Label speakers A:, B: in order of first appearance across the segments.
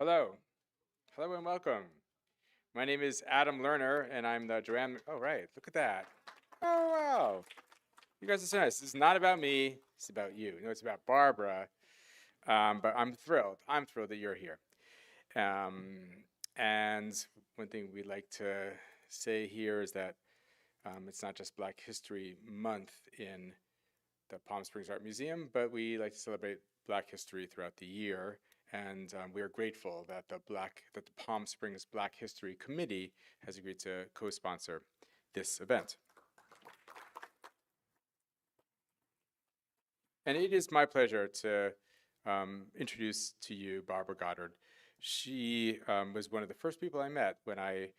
A: Hello. Hello and welcome. My name is Adam Lerner, and I'm the Joanne. Oh, right. Look at that. Oh, wow. You guys are so nice. This is not about me. It's about you. No, it's about Barbara. But I'm thrilled. I'm thrilled that you're here. Um, and one thing we like to say here is that it's not just Black History Month in the Palm Springs Art Museum, but we like to celebrate Black history throughout the year. And we are grateful that the Palm Springs Black History Committee has agreed to co-sponsor this event. And it is my pleasure to introduce to you Barbara Gothard. She was one of the first people I met when I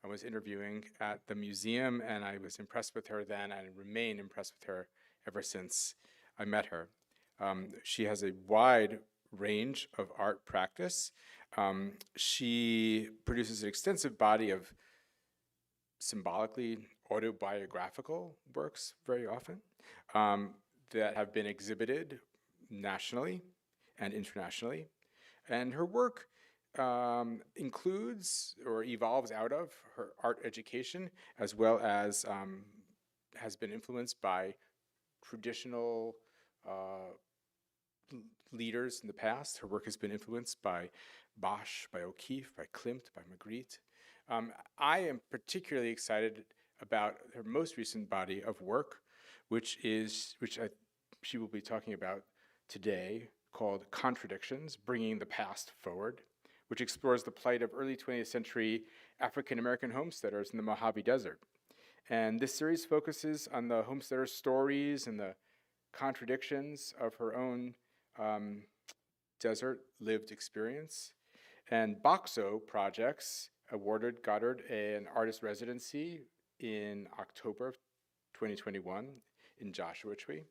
A: was interviewing at the museum, and I was impressed with her then and remain impressed with her ever since I met her. She has a wide range of art practice. She produces an extensive body of symbolically autobiographical works very often that have been exhibited nationally and internationally. And her work includes or evolves out of her art education, as well as has been influenced by traditional leaders in the past. Her work has been influenced by Bosch, by O'Keeffe, by Klimt, by Magritte. I am particularly excited about her most recent body of work, which she will be talking about today, called Contradictions, Bringing the Past Forward, which explores the plight of early 20th century African American homesteaders in the Mojave Desert. And this series focuses on the homesteaders' stories and the contradictions of her own desert lived experience. And BoxoPROJECTS awarded Gothard an artist residency in October of 2021 in Joshua Tree.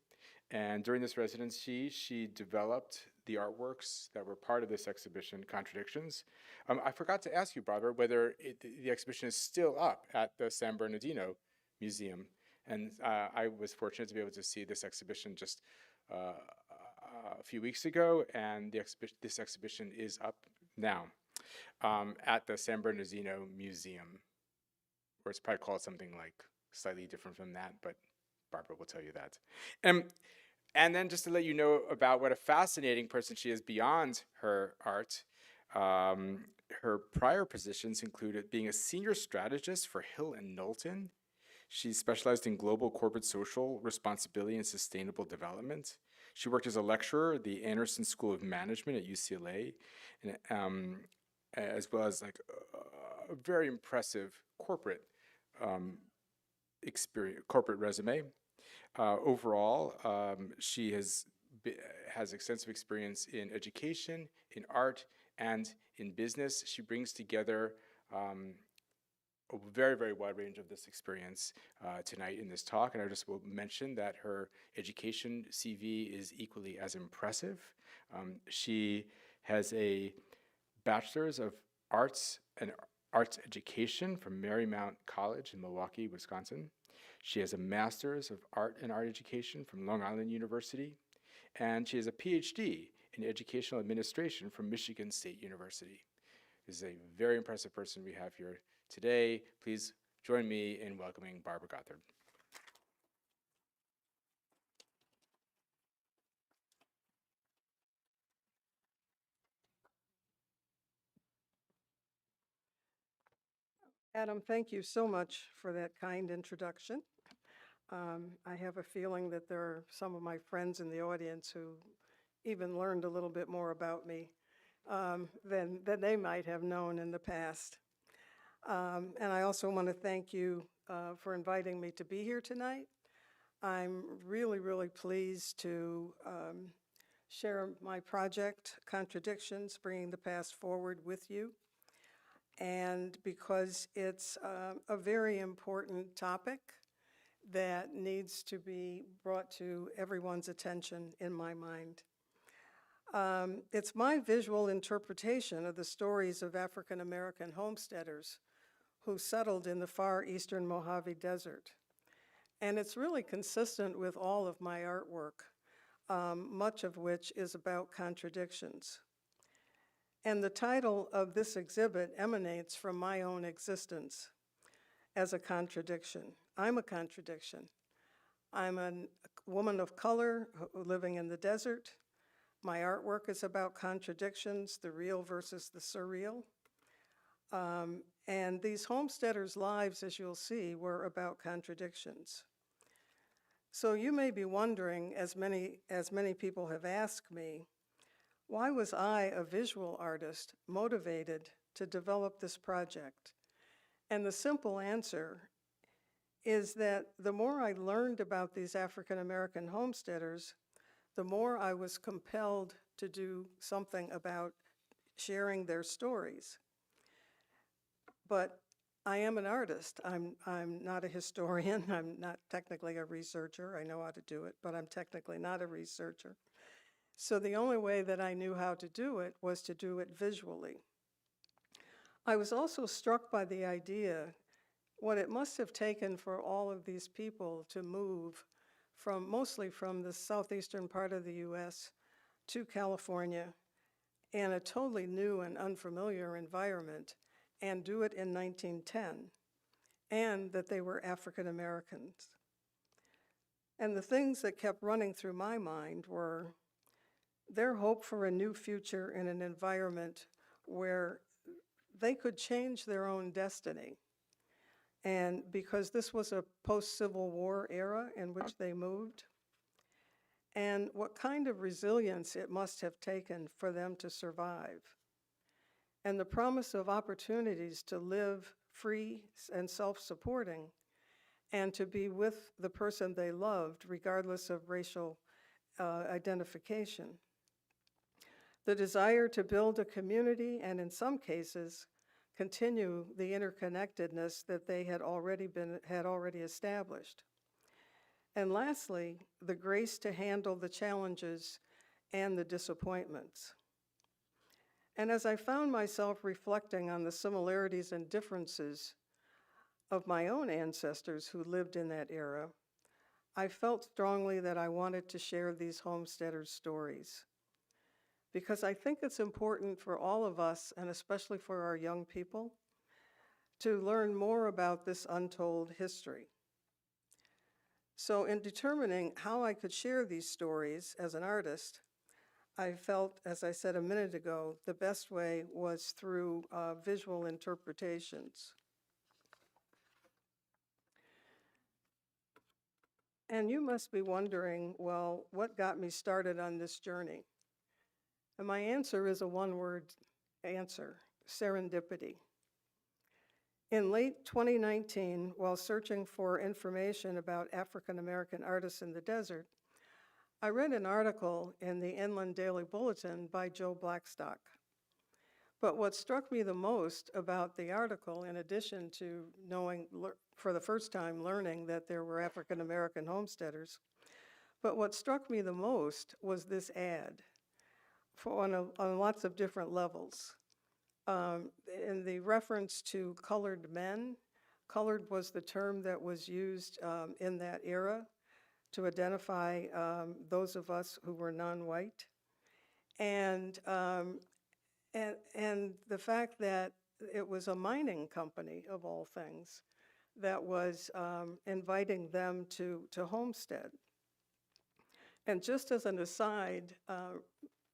A: And during this residency, she developed the artworks that were part of this exhibition, Contradictions. I forgot to ask you, Barbara, whether the exhibition is still up at the San Bernadino Museum. And I was fortunate to be able to see this exhibition just a few weeks ago, and this exhibition is up now at the San Bernardino Museum, or it's probably called something like slightly different from that, but Barbara will tell you that. And then just to let you know about what a fascinating person she is beyond her art, her prior positions included being a senior strategist for Hill and Knowlton. She specialized in global corporate social responsibility and sustainable development. She worked as a lecturer at the Anderson School of Management at UCLA, and, as well as like a very impressive corporate experience, corporate resume. Overall, she has extensive experience in education, in art, and in business. She brings together a very, very wide range of this experience tonight in this talk. And I just will mention that her education CV is equally as impressive. She has a Bachelor's of Arts and Arts Education from Marymount College in Milwaukee, Wisconsin. She has a Master's of Art and Art Education from Long Island University. And she has a PhD in Educational Administration from Michigan State University. This is a very impressive person we have here today. Please join me in welcoming Barbara Gothard.
B: Adam, thank you so much for that kind introduction. I have a feeling that there are some of my friends in the audience who even learned a little bit more about me than they might have known in the past. And I also want to thank you for inviting me to be here tonight. I'm really, really pleased to share my project, Contradictions, Bringing the Past Forward, with you. And because it's a very important topic that needs to be brought to everyone's attention in my mind. It's my visual interpretation of the stories of African American homesteaders who settled in the far eastern Mojave Desert. And it's really consistent with all of my artwork, much of which is about contradictions. And the title of this exhibit emanates from my own existence as a contradiction. I'm a contradiction. I'm a woman of color living in the desert. My artwork is about contradictions, the real versus the surreal. And these homesteaders' lives, as you'll see, were about contradictions. So you may be wondering, as many people have asked me, why was I, a visual artist, motivated to develop this project? And the simple answer is that the more I learned about these African American homesteaders, the more I was compelled to do something about sharing their stories. But I am an artist. I'm not a historian. I'm not technically a researcher. I know how to do it, but I'm technically not a researcher. So the only way that I knew how to do it was to do it visually. I was also struck by the idea what it must have taken for all of these people to move mostly from the southeastern part of the US to California in a totally new and unfamiliar environment and do it in 1910, and that they were African Americans. And the things that kept running through my mind were their hope for a new future in an environment where they could change their own destiny. And because this was a post-Civil War era in which they moved, and what kind of resilience it must have taken for them to survive, and the promise of opportunities to live free and self-supporting, and to be with the person they loved, regardless of racial identification. The desire to build a community, and in some cases, continue the interconnectedness that they had already established. And lastly, the grace to handle the challenges and the disappointments. And as I found myself reflecting on the similarities and differences of my own ancestors who lived in that era, I felt strongly that I wanted to share these homesteaders' stories, because I think it's important for all of us, and especially for our young people, to learn more about this untold history. So in determining how I could share these stories as an artist, I felt, as I said a minute ago, the best way was through visual interpretations. And you must be wondering, well, what got me started on this journey? And my answer is a one-word answer: serendipity. In late 2019, while searching for information about African American artists in the desert, I read an article in the Inland Daily Bulletin by Joe Blackstock. But what struck me the most about the article, in addition to knowing for the first time learning that there were African American homesteaders, but what struck me the most was this ad on lots of different levels. In the reference to colored men, colored was the term that was used in that era to identify those of us who were non-white. And the fact that it was a mining company, of all things, that was inviting them to homestead. And just as an aside,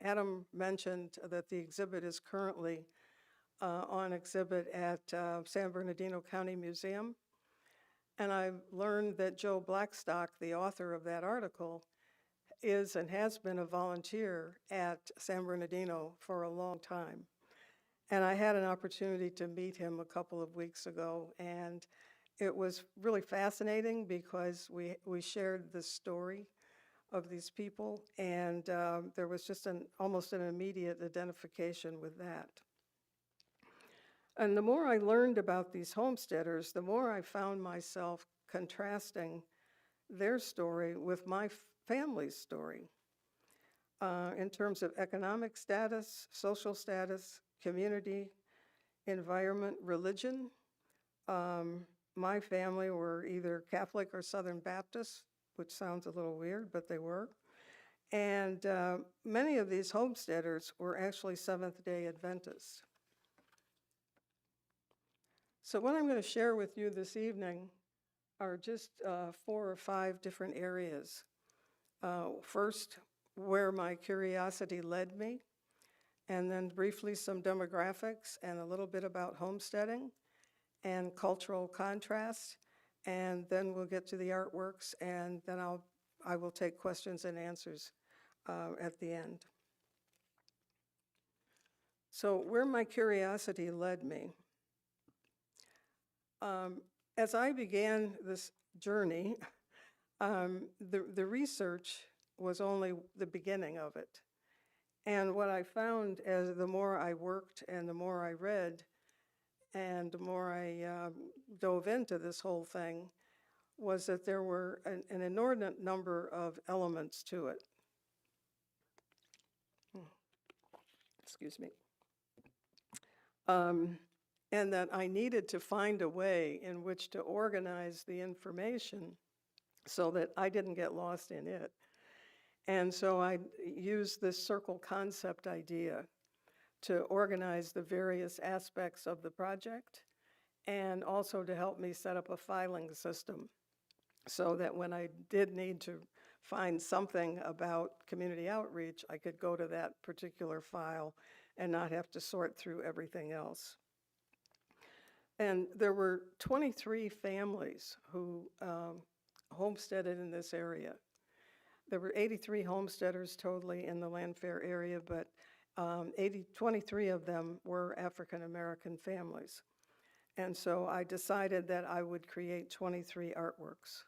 B: Adam mentioned that the exhibit is currently on exhibit at San Bernardino County Museum. And I've learned that Joe Blackstock, the author of that article, is and has been a volunteer at San Bernardino for a long time. And I had an opportunity to meet him a couple of weeks ago, and it was really fascinating because we shared the story of these people, and there was just almost an immediate identification with that. And the more I learned about these homesteaders, the more I found myself contrasting their story with my family's story in terms of economic status, social status, community, environment, religion. My family were either Catholic or Southern Baptist, which sounds a little weird, but they were. And many of these homesteaders were actually Seventh-day Adventists. So what I'm going to share with you this evening are just 4 or 5 different areas. First, where my curiosity led me, and then briefly some demographics and a little bit about homesteading and cultural contrast, and then we'll get to the artworks, and then I will take questions and answers at the end. So where my curiosity led me. As I began this journey, the research was only the beginning of it. And what I found as the more I worked and the more I read and the more I dove into this whole thing was that there were an inordinate number of elements to it. Excuse me. And that I needed to find a way in which to organize the information so that I didn't get lost in it. And so I used this circle concept idea to organize the various aspects of the project and also to help me set up a filing system so that when I did need to find something about community outreach, I could go to that particular file and not have to sort through everything else. And there were 23 families who homesteaded in this area. There were 83 homesteaders totally in the Landfair area, but 23 of them were African American families. And so I decided that I would create 23 artworks.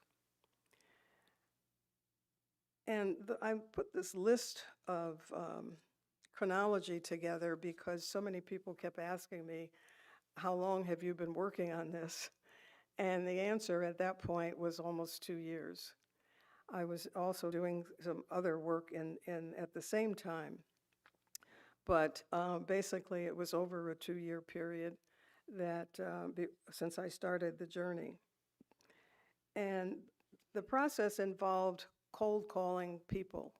B: And I put this list of chronology together because so many people kept asking me, how long have you been working on this? And the answer at that point was almost 2 years. I was also doing some other work at the same time. But basically, it was over a 2-year period that since I started the journey. And the process involved cold calling people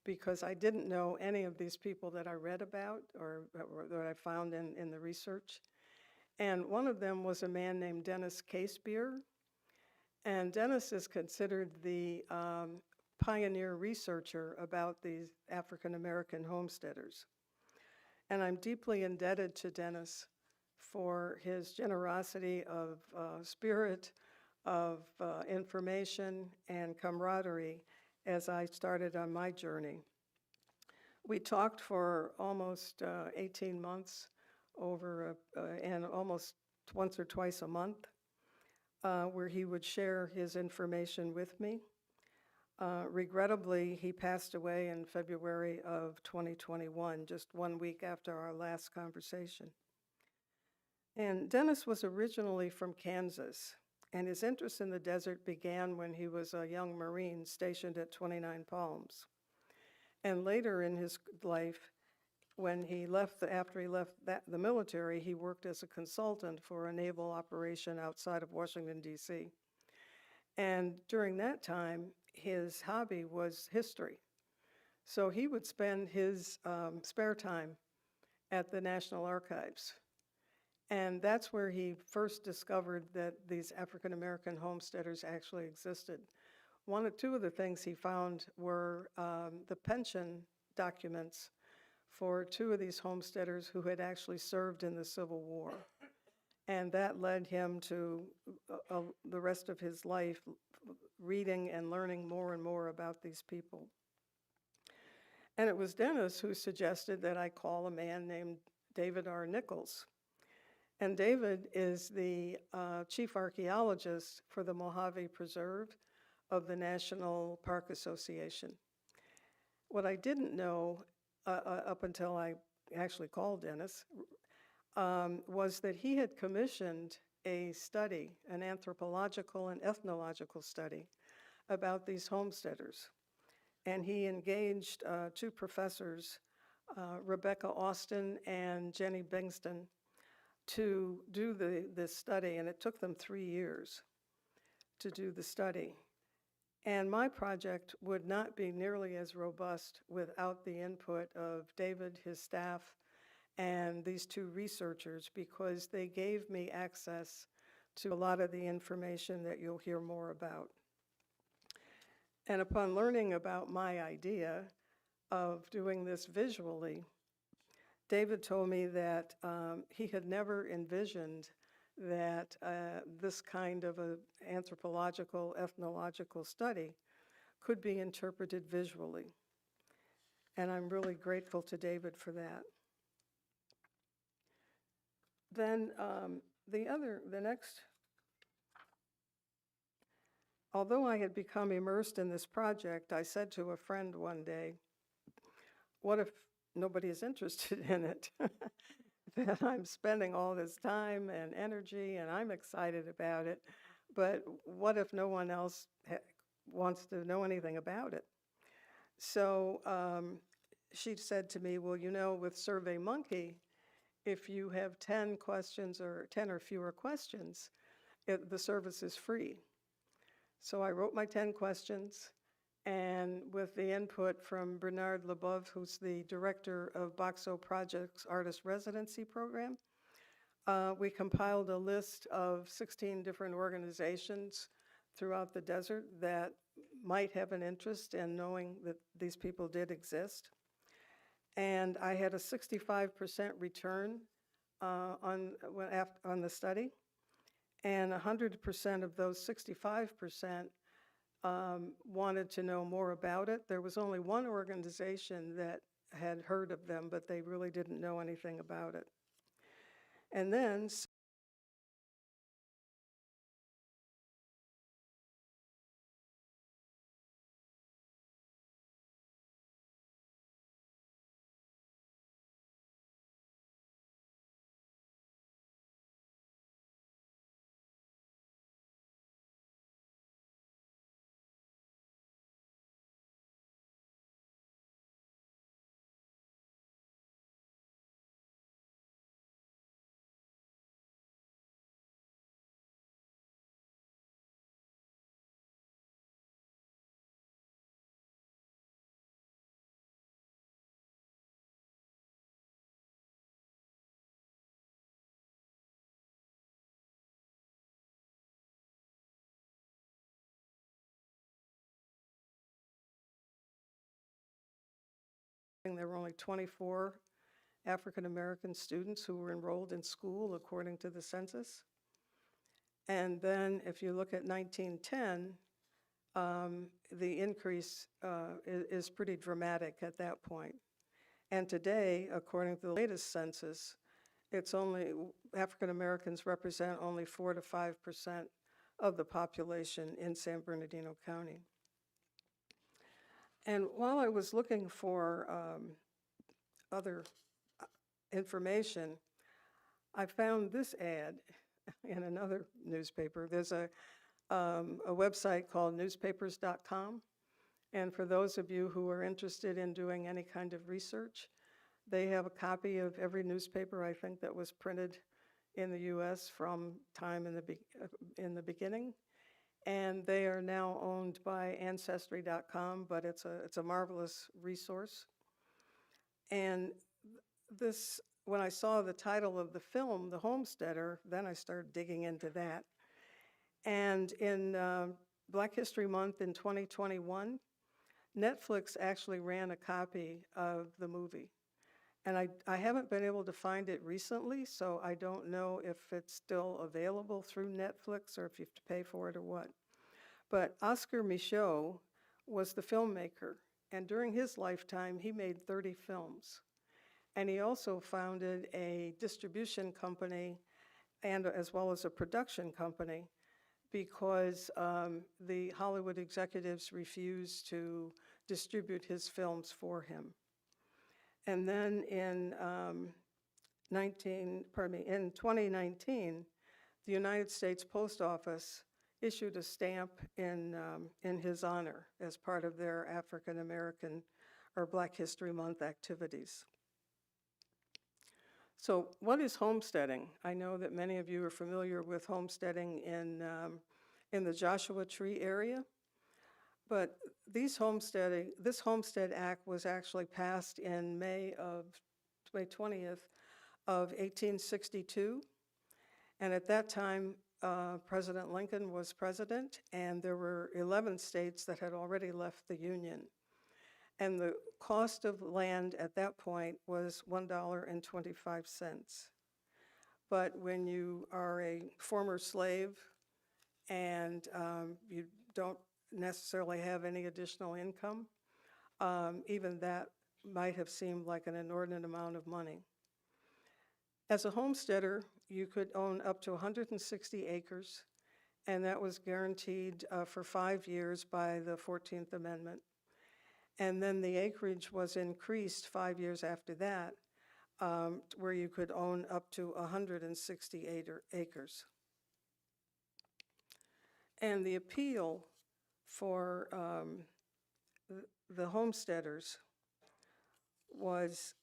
B: because I didn't know any of these people that I read about or that I found in the research. And one of them was a man named Dennis Casebeer. And Dennis is considered the pioneer researcher about these African American homesteaders. And I'm deeply indebted to Dennis for his generosity of spirit, of information, and camaraderie as I started on my journey. We talked for almost 18 months and almost once or twice a month, where he would share his information with me. Regrettably, he passed away in February of 2021, just 1 week after our last conversation. And Dennis was originally from Kansas, and his interest in the desert began when he was a young Marine stationed at 29 Palms. And later in his life, when he left, after he left the military, he worked as a consultant for a naval operation outside of Washington, D.C. And during that time, his hobby was history. So he would spend his spare time at the National Archives. And that's where he first discovered that these African American homesteaders actually existed. Two of the things he found were the pension documents for 2 of these homesteaders who had actually served in the Civil War. And that led him to the rest of his life reading and learning more and more about these people. And it was Dennis who suggested that I call a man named David R. Nichols. And David is the chief archaeologist for the Mojave Preserve of the National Park Association. What I didn't know up until I actually called Dennis was that he had commissioned a study, an anthropological and ethnological study about these homesteaders. And he engaged 2 professors, Rebecca Austin and Jenny Bingston, to do this study, and it took them 3 years to do the study. And my project would not be nearly as robust without the input of David, his staff, and these two researchers, because they gave me access to a lot of the information that you'll hear more about. And upon learning about my idea of doing this visually, David told me that he had never envisioned that this kind of an anthropological, ethnological study could be interpreted visually. And I'm really grateful to David for that. Then the next, although I had become immersed in this project, I said to a friend one day, what if nobody is interested in it? That I'm spending all this time and energy and I'm excited about it, but what if no one else wants to know anything about it? So she said to me, well, you know, with SurveyMonkey, if you have 10 questions or 10 or fewer questions, the service is free. So I wrote my 10 questions, and with the input from Bernard Leboeuf, who's the director of BoxoPROJECTS Artist Residency Program, we compiled a list of 16 different organizations throughout the desert that might have an interest in knowing that these people did exist. And I had a 65% return on the study, and 100% of those 65% wanted to know more about it. There was only one organization that had heard of them, but they really didn't know anything about it. And then there were only 24 African American students who were enrolled in school according to the census. And then if you look at 1910, the increase is pretty dramatic at that point. And today, according to the latest census, it's only, African Americans represent only 4 to 5% of the population in San Bernardino County. And while I was looking for other information, I found this ad in another newspaper. There's a website called Newspaperscom, and for those of you who are interested in doing any kind of research, they have a copy of every newspaper, I think, that was printed in the U.S. from time in the beginning. And they are now owned by Ancestry.com, but it's a marvelous resource. And this, when I saw the title of the film, The Homesteader, then I started digging into that. And in Black History Month in 2021, Netflix actually ran a copy of the movie. And I haven't been able to find it recently, so I don't know if it's still available through Netflix or if you have to pay for it or what. But Oscar Michaud was the filmmaker, and during his lifetime, he made 30 films. And he also founded a distribution company and as well as a production company because the Hollywood executives refused to distribute his films for him. And then in 2019, the United States Post Office issued a stamp in his honor as part of their African American or Black History Month activities. So what is homesteading? I know that many of you are familiar with homesteading in the Joshua Tree area. But this Homestead Act was actually passed in May 20th of 1862. And at that time, President Lincoln was president, and there were 11 states that had already left the Union. And the cost of land at that point was $1.25. But when you are a former slave and you don't necessarily have any additional income, even that might have seemed like an inordinate amount of money. As a homesteader, you could own up to 160 acres, and that was guaranteed for 5 years by the 14th Amendment. And then the acreage was increased 5 years after that, where you could own up to 160 acres. And the appeal for the homesteaders was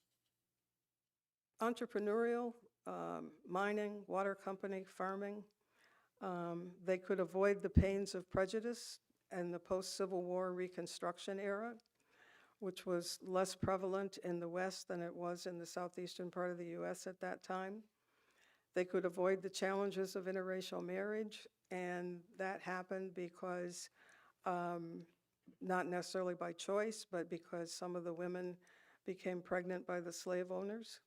B: entrepreneurial, mining, water company, farming. They could avoid the pains of prejudice in the post-Civil War Reconstruction era, which was less prevalent in the West than it was in the southeastern part of the U.S. at that time. They could avoid the challenges of interracial marriage, and that happened because, not necessarily by choice, but because some of the women became pregnant by the slave owners.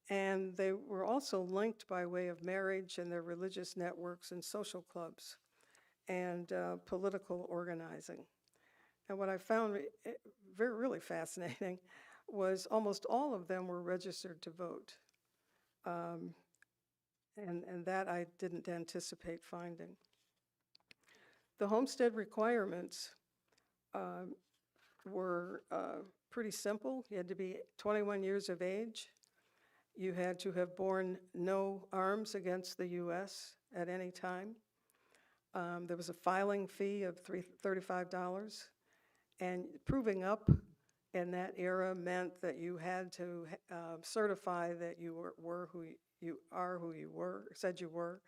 B: And they were also linked by way of marriage and their religious networks and social clubs and political organizing. And what I found really fascinating was almost all of them were registered to vote. And that I didn't anticipate finding. The Homestead Requirements were pretty simple. You had to be 21 years of age. You had to have borne no arms against the U.S. at any time. There was a filing fee of $35, and proving up in that era meant that you had to certify that you were who you were, said you were,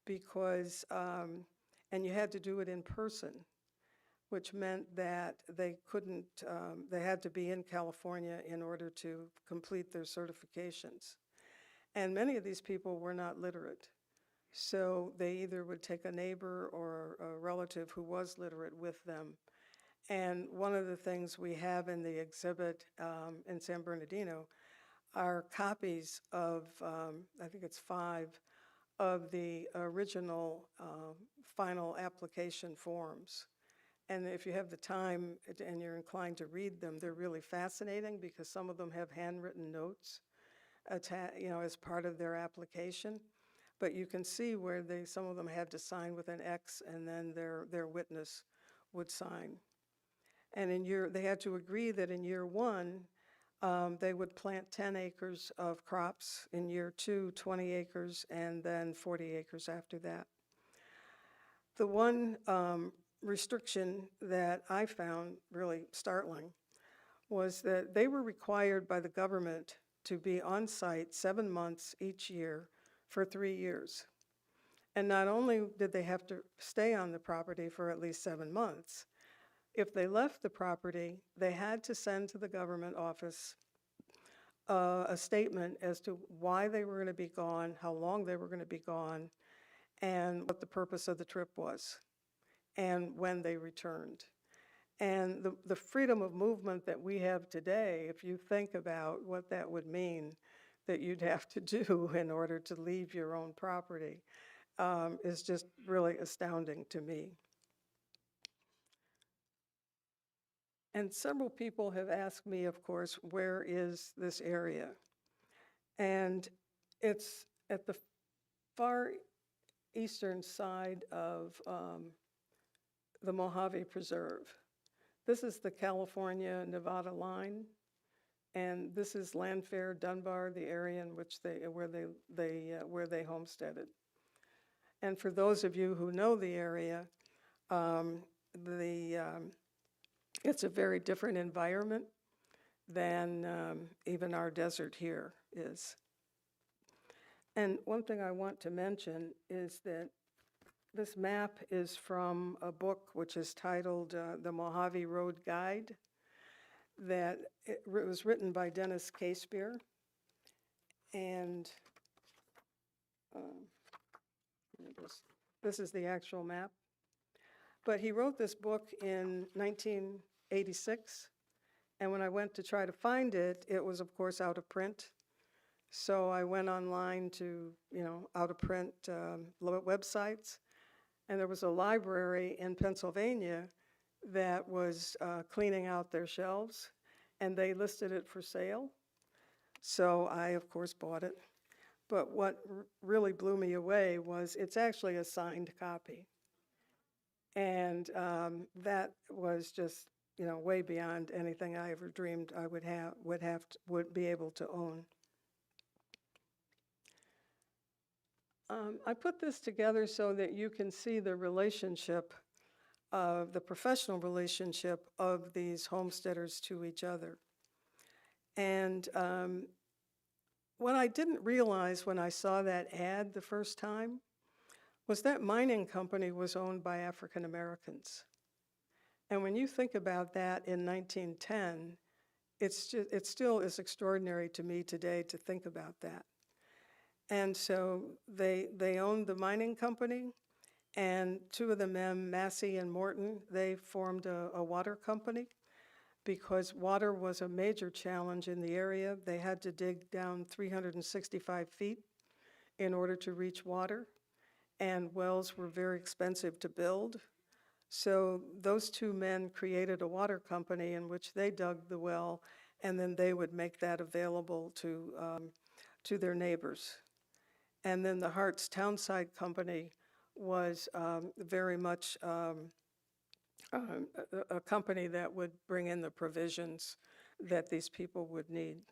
B: because, and you had to do it in person, which meant that they couldn't, they had to be in California in order to complete their certifications. And many of these people were not literate. So they either would take a neighbor or a relative who was literate with them. And one of the things we have in the exhibit in San Bernardino are copies of, I think it's 5, of the original final application forms. And if you have the time and you're inclined to read them, they're really fascinating because some of them have handwritten notes, as part of their application. But you can see where some of them had to sign with an X, and then their witness would sign. And they had to agree that in year 1, they would plant 10 acres of crops. In year 2, 20 acres, and then 40 acres after that. The one restriction that I found really startling was that they were required by the government to be on site 7 months each year for 3 years. And not only did they have to stay on the property for at least 7 months, if they left the property, they had to send to the government office a statement as to why they were going to be gone, how long they were going to be gone, and what the purpose of the trip was, and when they returned. And the freedom of movement that we have today, if you think about what that would mean that you'd have to do in order to leave your own property, is just really astounding to me. And several people have asked me, of course, where is this area? And it's at the far eastern side of the Mojave Preserve. This is the California-Nevada line, and this is Landfair, Dunbar, the area in which where they homesteaded. And for those of you who know the area, it's a very different environment than even our desert here is. And one thing I want to mention is that This map is from a book which is titled The Mojave Road Guide, that it was written by Dennis Casebeer. And this is the actual map. But he wrote this book in 1986, and when I went to try to find it, it was, of course, out of print. So I went online to, out of print websites, and there was a library in Pennsylvania that was cleaning out their shelves, and they listed it for sale. So I, of course, bought it. But what really blew me away was it's actually a signed copy. And that was just, way beyond anything I ever dreamed I would be able to own. I put this together so that you can see the relationship of the professional relationship of these homesteaders to each other. And what I didn't realize when I saw that ad the first time was that mining company was owned by African Americans. And when you think about that in 1910, it still is extraordinary to me today to think about that. And so they owned the mining company, and two of the men, Massey and Morton, they formed a water company because water was a major challenge in the area. They had to dig down 365 feet in order to reach water, and wells were very expensive to build. So those two men created a water company in which they dug the well, and then they would make that available to their neighbors. And then the Hart's Townside Company was very much a company that would bring in the provisions that these people would need.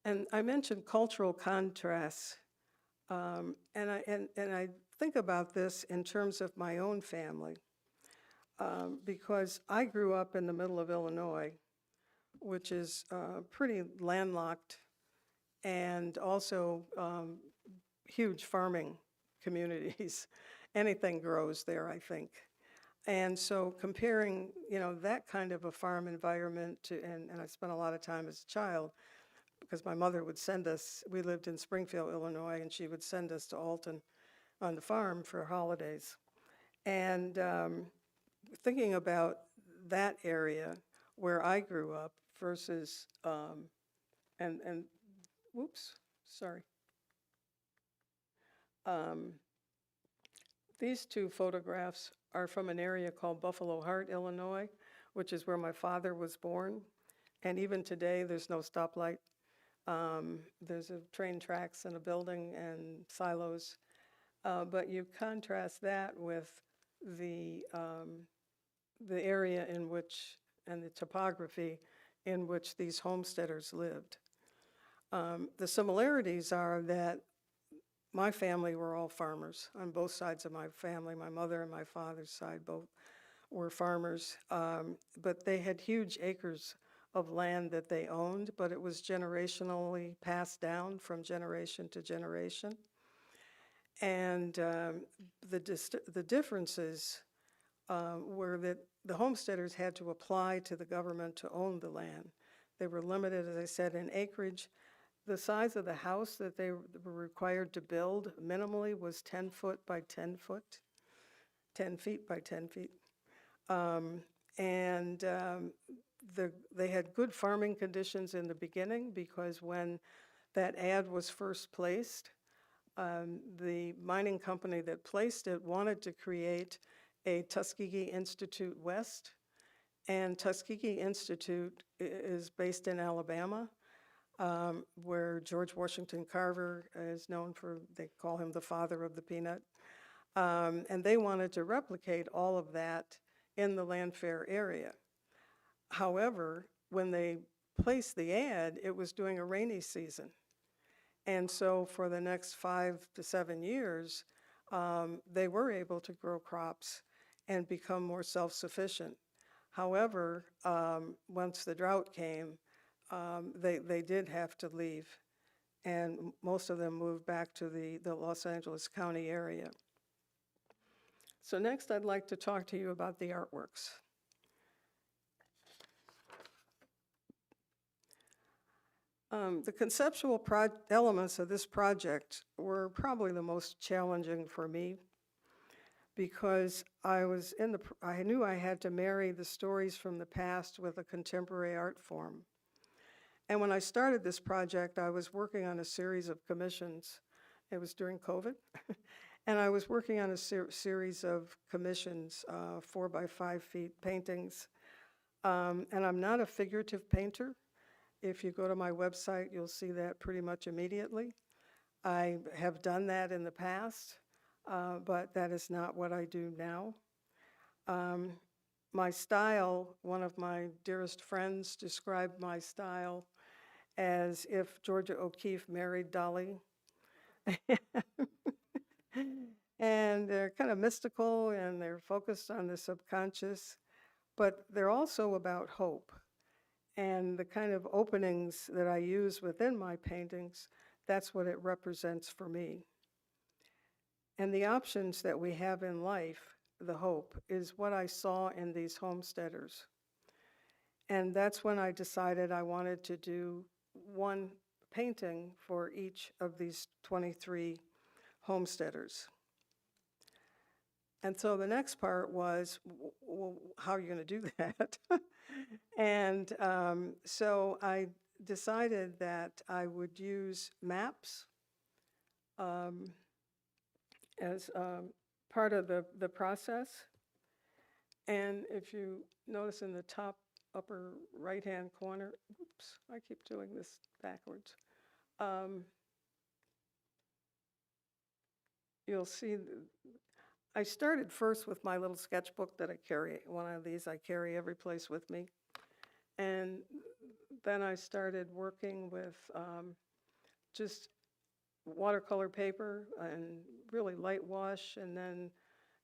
B: And I mentioned cultural contrasts, and I think about this in terms of my own family, because I grew up in the middle of Illinois, which is pretty landlocked, and also huge farming communities. Anything grows there, I think. And so comparing, that kind of a farm environment to, and I spent a lot of time as a child, because my mother would send us, we lived in Springfield, Illinois, and she would send us to Alton on the farm for holidays. And thinking about that area where I grew up versus, whoops, sorry. These two photographs are from an area called Buffalo Heart, Illinois, which is where my father was born. And even today, there's no stoplight. There's a train tracks and a building and silos. But you contrast that with the area in which, and the topography in which these homesteaders lived. The similarities are that my family were all farmers on both sides of my family. My mother and my father's side both were farmers, but they had huge acres of land that they owned, but it was generationally passed down from generation to generation. And the differences were that the homesteaders had to apply to the government to own the land. They were limited, as I said, in acreage. The size of the house that they were required to build minimally was 10 foot by 10 foot, 10 feet by 10 feet. They had good farming conditions in the beginning because when that ad was first placed, the mining company that placed it wanted to create a Tuskegee Institute West, and Tuskegee Institute is based in Alabama, where George Washington Carver is known for, they call him the father of the peanut. And they wanted to replicate all of that in the Landfair area. However, when they placed the ad, it was during a rainy season. And so for the next 5 to 7 years, they were able to grow crops and become more self-sufficient. However, once the drought came, they did have to leave, and most of them moved back to the Los Angeles County area. So next I'd like to talk to you about the artworks. The conceptual elements of this project were probably the most challenging for me because I knew I had to marry the stories from the past with a contemporary art form. And when I started this project, I was working on a series of commissions. It was during COVID. And I was working on a series of commissions, 4 by 5 feet paintings. And I'm not a figurative painter. If you go to my website, you'll see that pretty much immediately. I have done that in the past, but that is not what I do now. My style, one of my dearest friends described my style as if Georgia O'Keeffe married Dolly. And they're kind of mystical and they're focused on the subconscious, but they're also about hope. And the kind of openings that I use within my paintings, that's what it represents for me. And the options that we have in life, the hope, is what I saw in these homesteaders. And that's when I decided I wanted to do one painting for each of these 23 homesteaders. And so the next part was, well, how are you going to do that? And so I decided that I would use maps as part of the process. And if you notice in the top upper right-hand corner, oops, I keep doing this backwards. You'll see, I started first with my little sketchbook that I carry. One of these I carry every place with me. And then I started working with just watercolor paper and really light wash, and then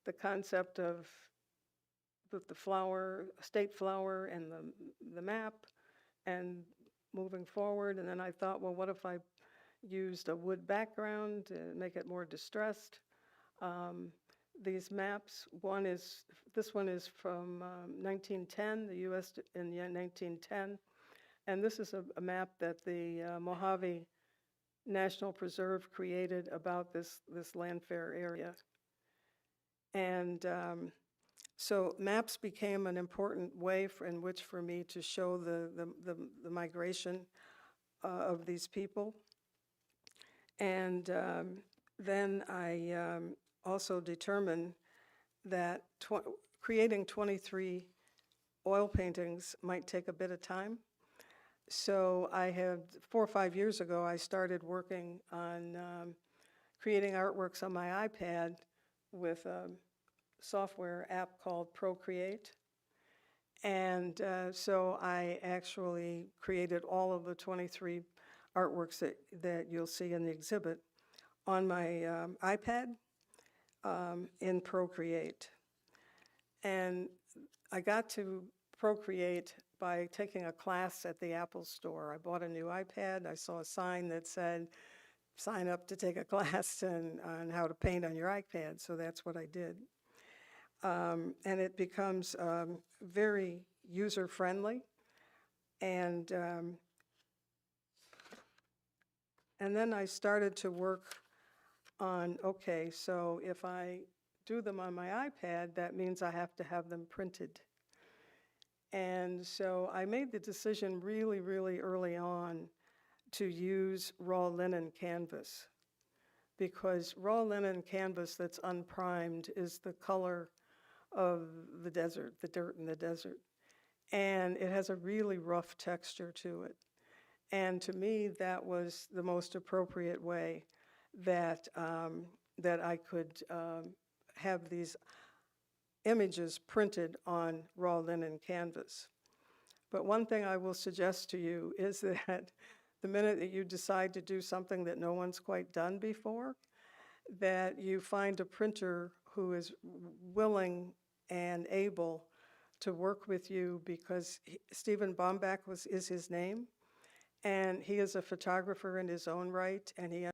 B: the concept of the flower, state flower, and the map, and moving forward. And then I thought, well, what if I used a wood background to make it more distressed? These maps, this one is from 1910, the U.S. in 1910, and this is a map that the Mojave National Preserve created about this landfair area. And so maps became an important way in which for me to show the migration of these people. And then I also determined that creating 23 oil paintings might take a bit of time. So 4 or 5 years ago, I started working on creating artworks on my iPad with a software app called Procreate. And so I actually created all of the 23 artworks that you'll see in the exhibit on my iPad in Procreate. And I got to Procreate by taking a class at the Apple store. I bought a new iPad. I saw a sign that said, sign up to take a class on how to paint on your iPad. So that's what I did. And it becomes very user-friendly. And then I started to work on, okay, so if I do them on my iPad, that means I have to have them printed. And so I made the decision really, really early on to use raw linen canvas, because raw linen canvas that's unprimed is the color of the desert, the dirt in the desert. And it has a really rough texture to it. And to me, that was the most appropriate way that I could have these images printed on raw linen canvas. But one thing I will suggest to you is that the minute that you decide to do something that no one's quite done before, that you find a printer who is willing and able to work with you, because Stephen Bombach is his name, and he is a photographer in his own right, and he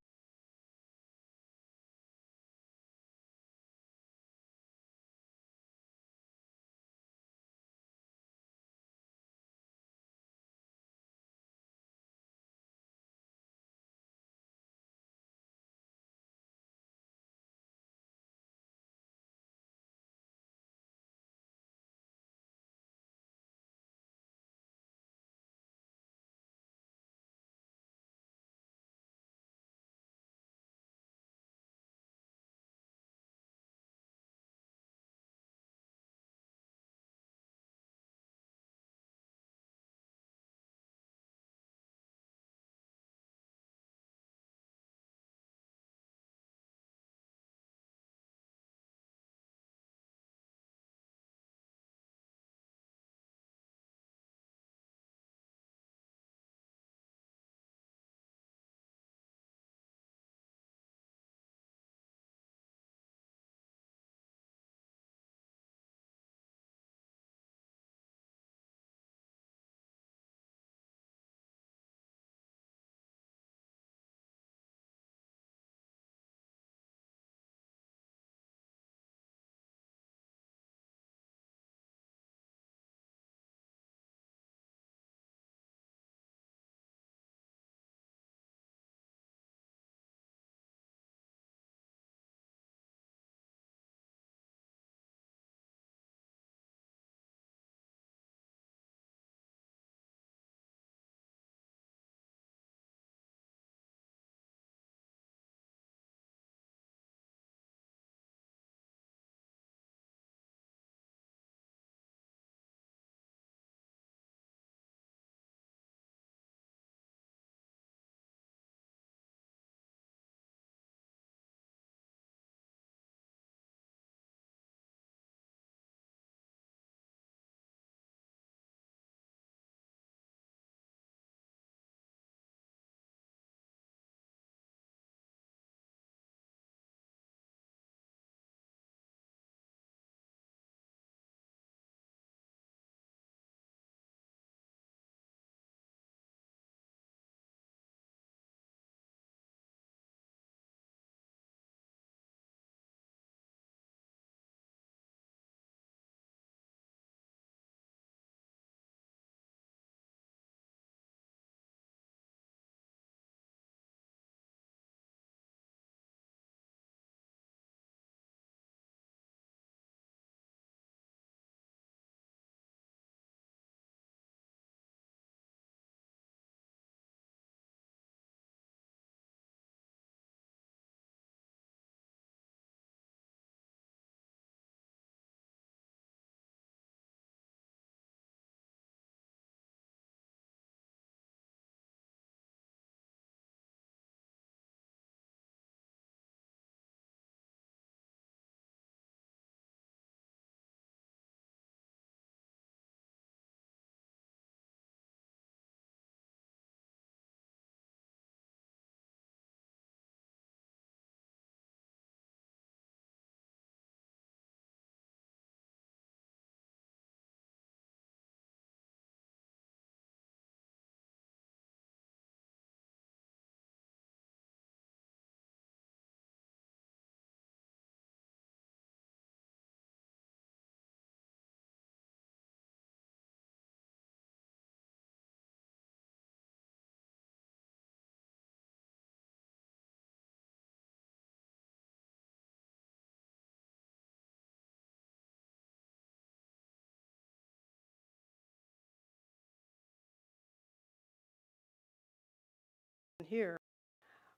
B: here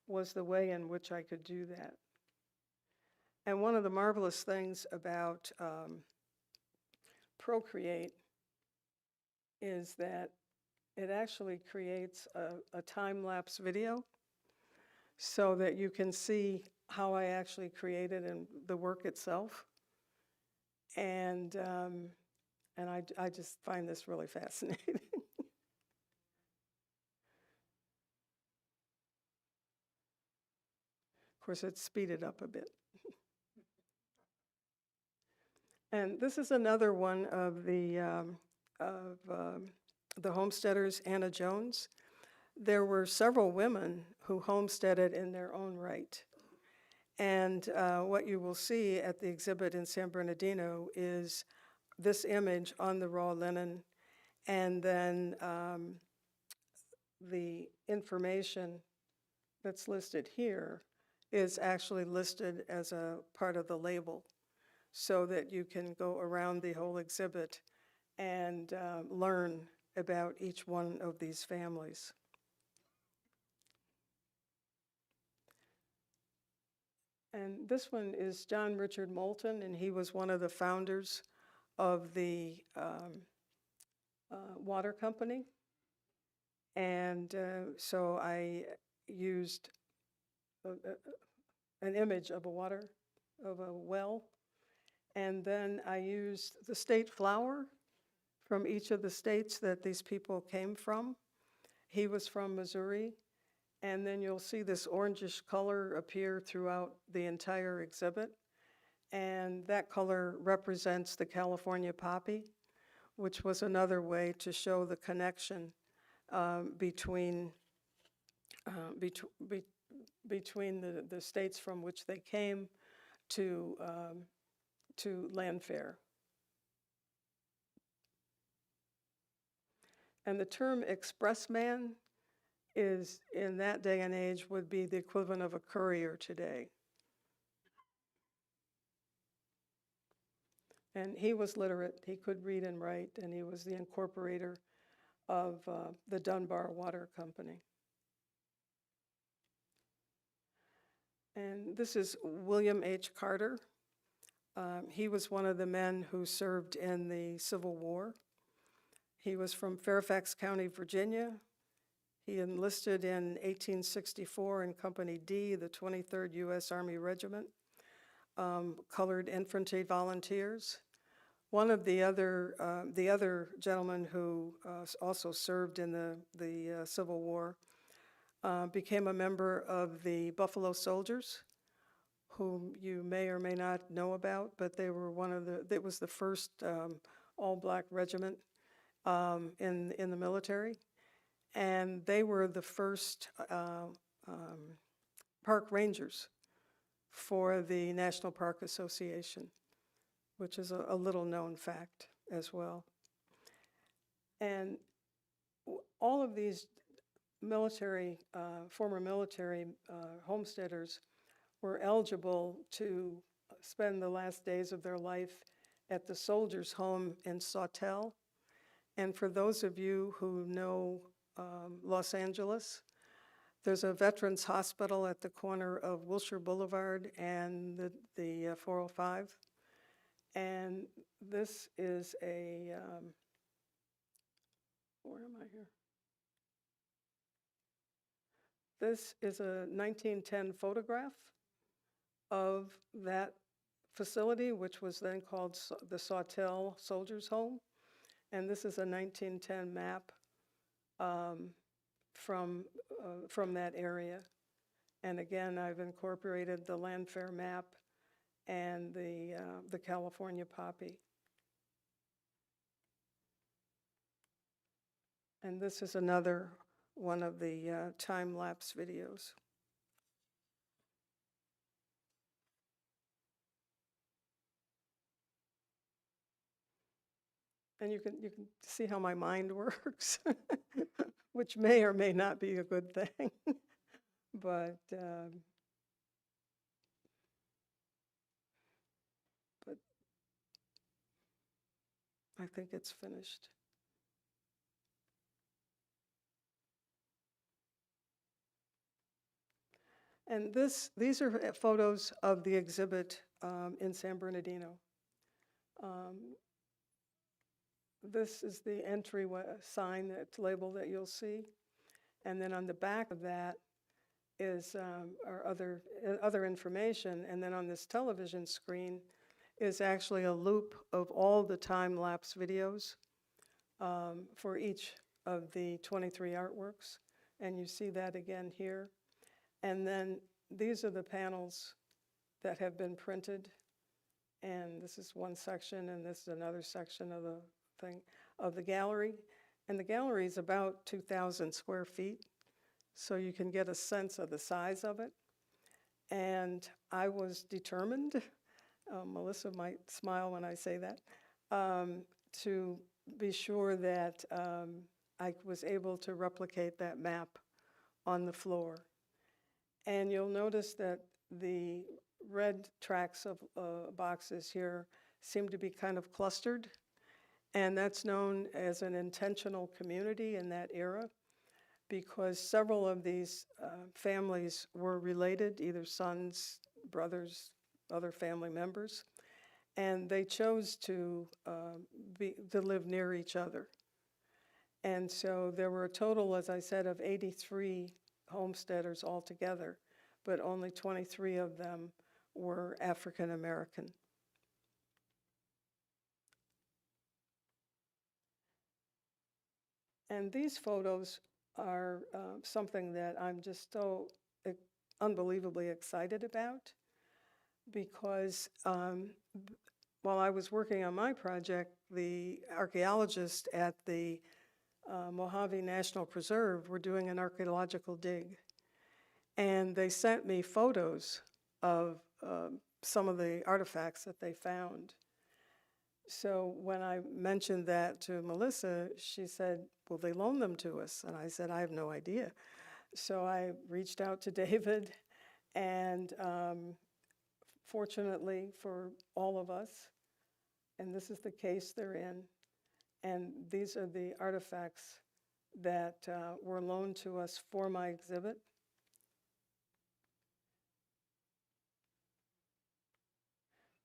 B: was the way in which I could do that. And one of the marvelous things about Procreate is that it actually creates a time-lapse video so that you can see how I actually created and the work itself. And I just find this really fascinating. Of course, it's speeded up a bit. And this is another one of the homesteaders, Anna Jones. There were several women who homesteaded in their own right. And what you will see at the exhibit in San Bernardino is this image on the raw linen, and then the information that's listed here is actually listed as a part of the label, so that you can go around the whole exhibit and learn about each one of these families. And this one is John Richard Moulton, and he was one of the founders of the water company. And so I used an image of a well, and then I used the state flower from each of the states that these people came from. He was from Missouri, and then you'll see this orangish color appear throughout the entire exhibit, and that color represents the California poppy, which was another way to show the connection between the states from which they came to land fare. And the term expressman is, in that day and age, would be the equivalent of a courier today. And he was literate, he could read and write, and he was the incorporator of the Dunbar Water Company. And this is William H. Carter. He was one of the men who served in the Civil War. He was from Fairfax County, Virginia. He enlisted in 1864 in Company D, the 23rd U.S. Army Regiment, Colored Infantry Volunteers. One of the other gentlemen who also served in the Civil War became a member of the Buffalo Soldiers, whom you may or may not know about, but they were it was the first all-black regiment in the military, and they were the first park rangers for the National Park Association, which is a little known fact as well. And all of these former military homesteaders were eligible to spend the last days of their life at the Soldiers' Home in Sawtell. And for those of you who know Los Angeles, there's a Veterans Hospital at the corner of Wilshire Boulevard and the 405. And this is where am I here? This is a 1910 photograph of that facility, which was then called the Sawtell Soldiers' Home. And this is a 1910 map from that area. And again, I've incorporated the landfare map and the California poppy. And this is another one of the time-lapse videos. And you can see how my mind works, which may or may not be a good thing, but I think it's finished. And these are photos of the exhibit in San Bernardino. This is the entry sign that's labeled that you'll see. And then on the back of that is our other information. And then on this television screen is actually a loop of all the time-lapse videos for each of the 23 artworks. And you see that again here. And then these are the panels that have been printed. And this is one section, and this is another section of the thing, of the gallery. And the gallery is about 2,000 square feet, so you can get a sense of the size of it. And I was determined, Melissa might smile when I say that, to be sure that I was able to replicate that map on the floor. And you'll notice that the red tracks of boxes here seem to be kind of clustered, and that's known as an intentional community in that era, because several of these families were related, either sons, brothers, other family members, and they chose to live near each other. And so there were a total, as I said, of 83 homesteaders altogether, but only 23 of them were African American. And these photos are something that I'm just so unbelievably excited about, because while I was working on my project, the archaeologists at the Mojave National Preserve were doing an archaeological dig. And they sent me photos of some of the artifacts that they found. So when I mentioned that to Melissa, she said, "Will they loan them to us?" And I said, "I have no idea." So I reached out to David, and fortunately for all of us, and this is the case they're in, and these are the artifacts that were loaned to us for my exhibit.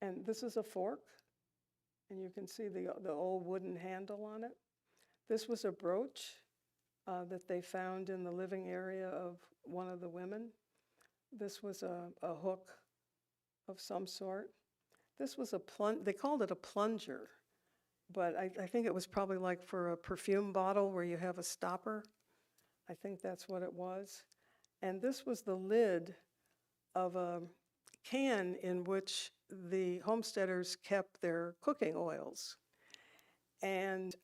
B: And this is a fork, and you can see the old wooden handle on it. This was a brooch that they found in the living area of one of the women. This was a hook of some sort. This was they called it a plunger, but I think it was probably like for a perfume bottle where you have a stopper. I think that's what it was. And this was the lid of a can in which the homesteaders kept their cooking oils. And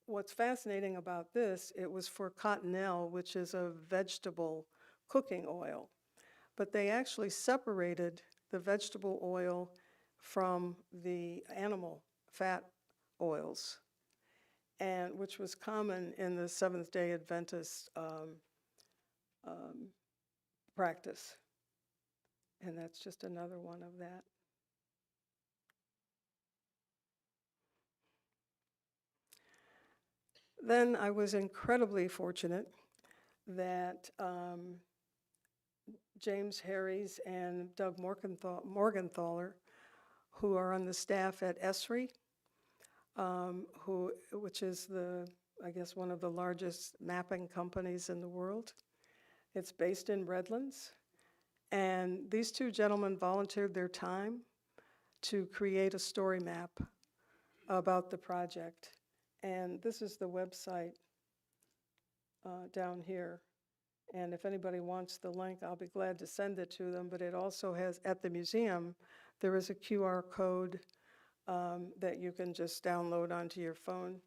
B: what's fascinating about this, it was for cottonelle, which is a vegetable cooking oil. But they actually separated the vegetable oil from the animal fat oils, and which was common in the Seventh-day Adventist practice. And that's just another one of that. Then I was incredibly fortunate that James Harries and Doug Morgenthaler, who are on the staff at Esri, which is I guess one of the largest mapping companies in the world. It's based in Redlands. And these two gentlemen volunteered their time to create a story map about the project. And this is the website down here. And if anybody wants the link, I'll be glad to send it to them. But it also has, at the museum, there is a QR code that you can just download onto your phone.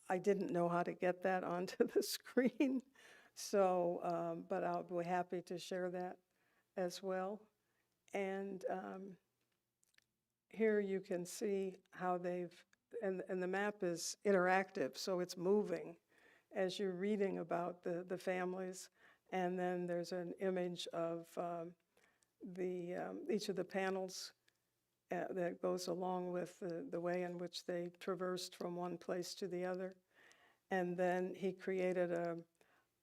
B: I didn't know how to get that onto the screen, so, but I'll be happy to share that as well. And here you can see how and the map is interactive, so it's moving as you're reading about the families. And then there's an image of each of the panels that goes along with the way in which they traversed from one place to the other. And then he created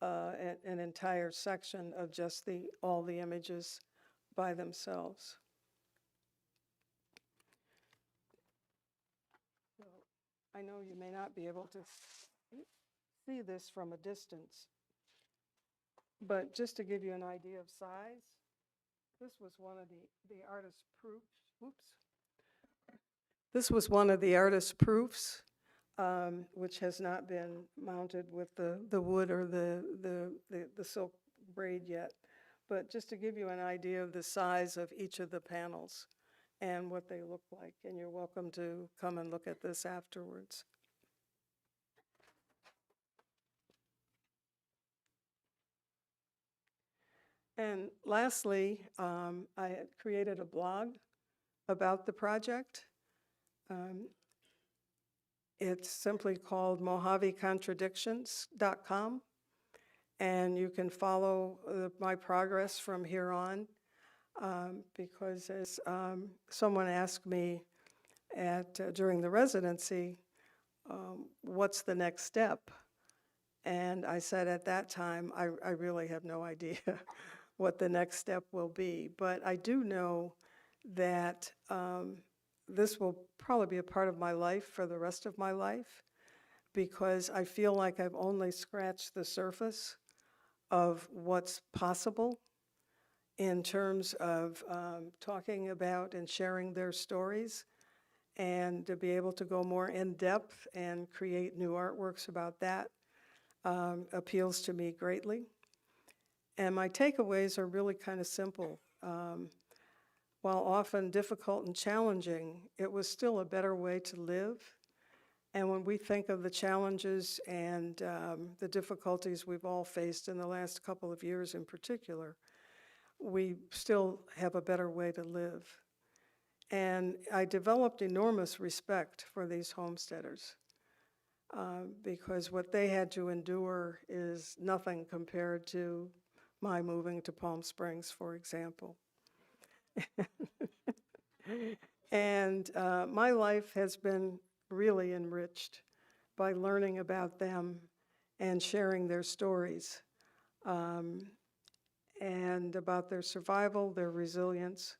B: an entire section of just all the images by themselves. So I know you may not be able to see this from a distance, but just to give you an idea of size, this was one of the artist's proofs. Oops. This was one of the artist's proofs, which has not been mounted with the wood or the silk braid yet. But just to give you an idea of the size of each of the panels and what they look like. And you're welcome to come and look at this afterwards. And lastly, I had created a blog about the project. It's simply called MojaveContradictions.com, and you can follow my progress from here on, because as someone asked me during the residency, what's the next step? And I said at that time, I really have no idea what the next step will be, but I do know that this will probably be a part of my life for the rest of my life, because I feel like I've only scratched the surface of what's possible in terms of talking about and sharing their stories, and to be able to go more in depth and create new artworks about that appeals to me greatly. And my takeaways are really kind of simple. While often difficult and challenging, it was still a better way to live. And when we think of the challenges and the difficulties we've all faced in the last couple of years in particular, we still have a better way to live. And I developed enormous respect for these homesteaders, because what they had to endure is nothing compared to my moving to Palm Springs, for example. And my life has been really enriched by learning about them and sharing their stories, and about their survival, their resilience.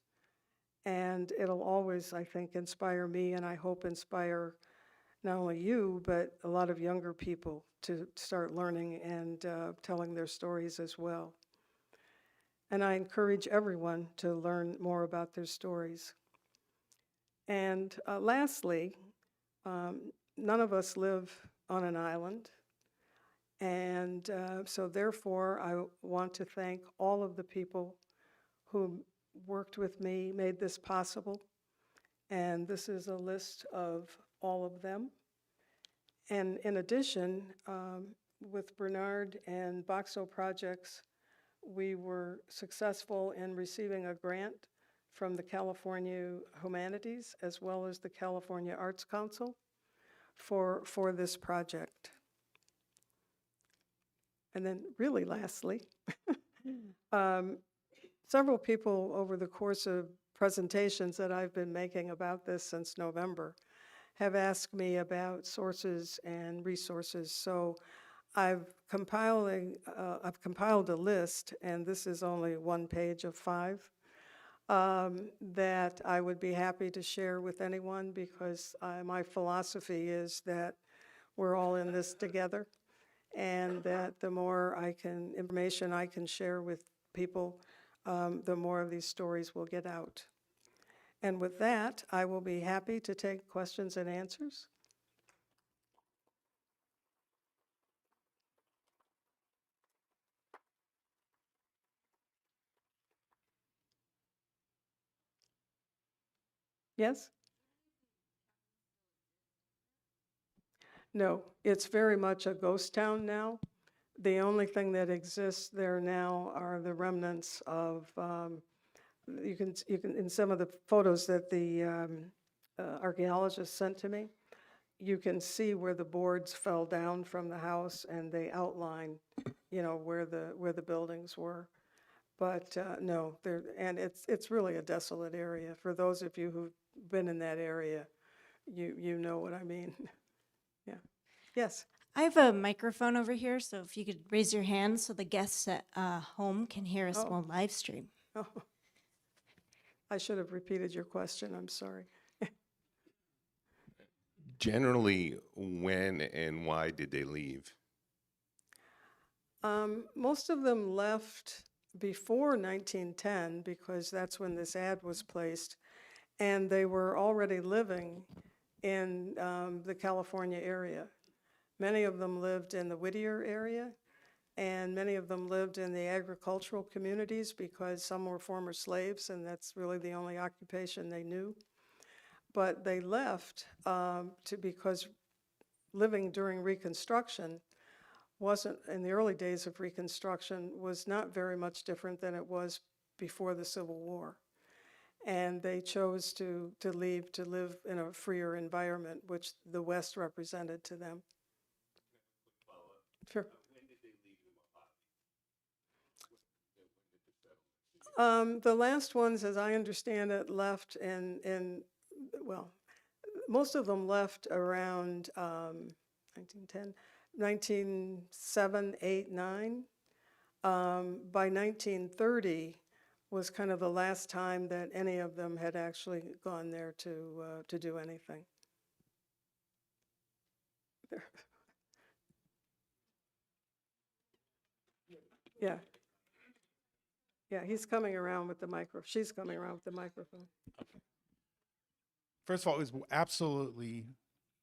B: And it'll always, I think, inspire me, and I hope inspire not only you, but a lot of younger people to start learning and telling their stories as well. And I encourage everyone to learn more about their stories. And lastly, none of us live on an island. And so therefore, I want to thank all of the people who worked with me, made this possible. And this is a list of all of them. And in addition, with Bernard and BoxoPROJECTS, we were successful in receiving a grant from the California Humanities as well as the California Arts Council for this project. And then really lastly, several people over the course of presentations that I've been making about this since November have asked me about sources and resources. So I've compiled a list, and this is only one page of 5, that I would be happy to share with anyone, because my philosophy is that we're all in this together, and that the more information I can share with people, the more of these stories will get out. And with that, I will be happy to take questions and answers. Yes? No, it's very much a ghost town now. The only thing that exists there now are the remnants of, you can in some of the photos that the archaeologists sent to me, you can see where the boards fell down from the house, and they outline, where the buildings were. But no, and it's really a desolate area. For those of you who've been in that area, you know what I mean. Yeah. Yes.
C: I have a microphone over here, so if you could raise your hand so the guests at home can hear us
B: Oh.
C: while live stream.
B: Oh, I should have repeated your question, I'm sorry.
D: Generally, when and why did they leave?
B: Most of them left before 1910 because that's when this ad was placed, and they were already living in the California area. Many of them lived in the Whittier area, and many of them lived in the agricultural communities because some were former slaves, and that's really the only occupation they knew. But they left because living during Reconstruction wasn't, in the early days of Reconstruction, was not very much different than it was before the Civil War. And they chose to leave to live in a freer environment, which the West represented to them. Sure. The last ones, as I understand it, left well, most of them left around 1910, 1907, 8, 9. By 1930 was kind of the last time that any of them had actually gone there to do anything. Yeah. Yeah, he's coming around with the microphone. She's coming around with the microphone.
E: First of all, it was absolutely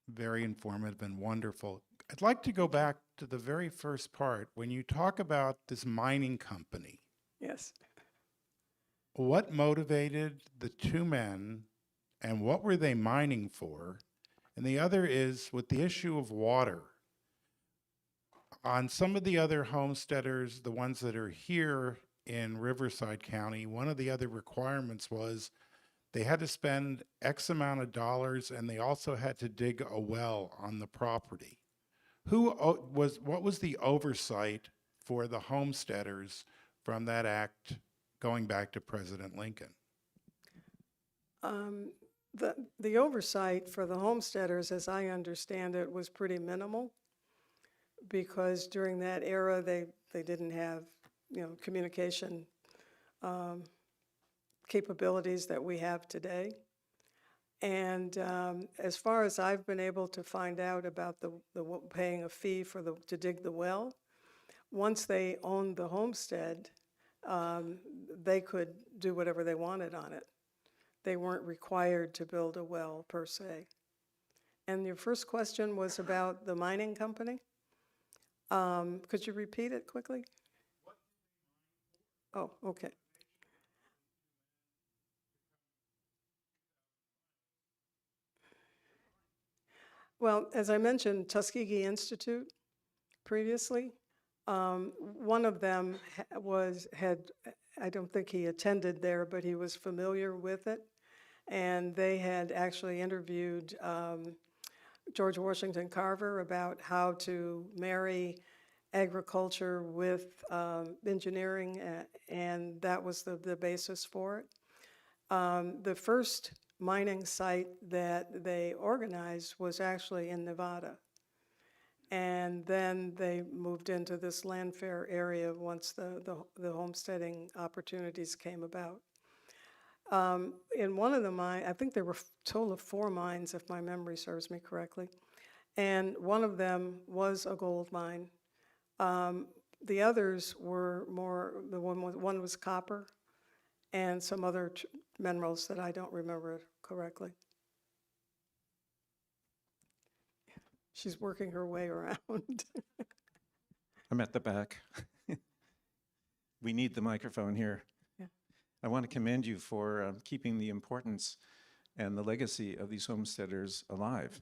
E: very informative and wonderful. I'd like to go back to the very first part. When you talk about this mining company,
B: Yes.
E: what motivated the two men and what were they mining for? And the other is with the issue of water. On some of the other homesteaders, the ones that are here in Riverside County, one of the other requirements was they had to spend X amount of dollars and they also had to dig a well on the property. What was the oversight for the homesteaders from that act going back to President Lincoln?
B: The oversight for the homesteaders, as I understand it, was pretty minimal because during that era they didn't have communication capabilities that we have today. And as far as I've been able to find out about the paying a fee to dig the well, once they owned the homestead, they could do whatever they wanted on it. They weren't required to build a well per se. And your first question was about the mining company? Could you repeat it quickly? Oh, okay. Well, as I mentioned, Tuskegee Institute previously, one of them I don't think he attended there, but he was familiar with it. And they had actually interviewed George Washington Carver about how to marry agriculture with engineering, and that was the basis for it. The first mining site that they organized was actually in Nevada. And then they moved into this landfair area once the homesteading opportunities came about. In one of the mines, I think there were a total of 4 mines, if my memory serves me correctly, and one of them was a gold mine. The others were one was copper and some other minerals that I don't remember correctly. She's working her way around.
F: I'm at the back. We need the microphone here.
B: Yeah.
F: I want to commend you for keeping the importance and the legacy of these homesteaders alive.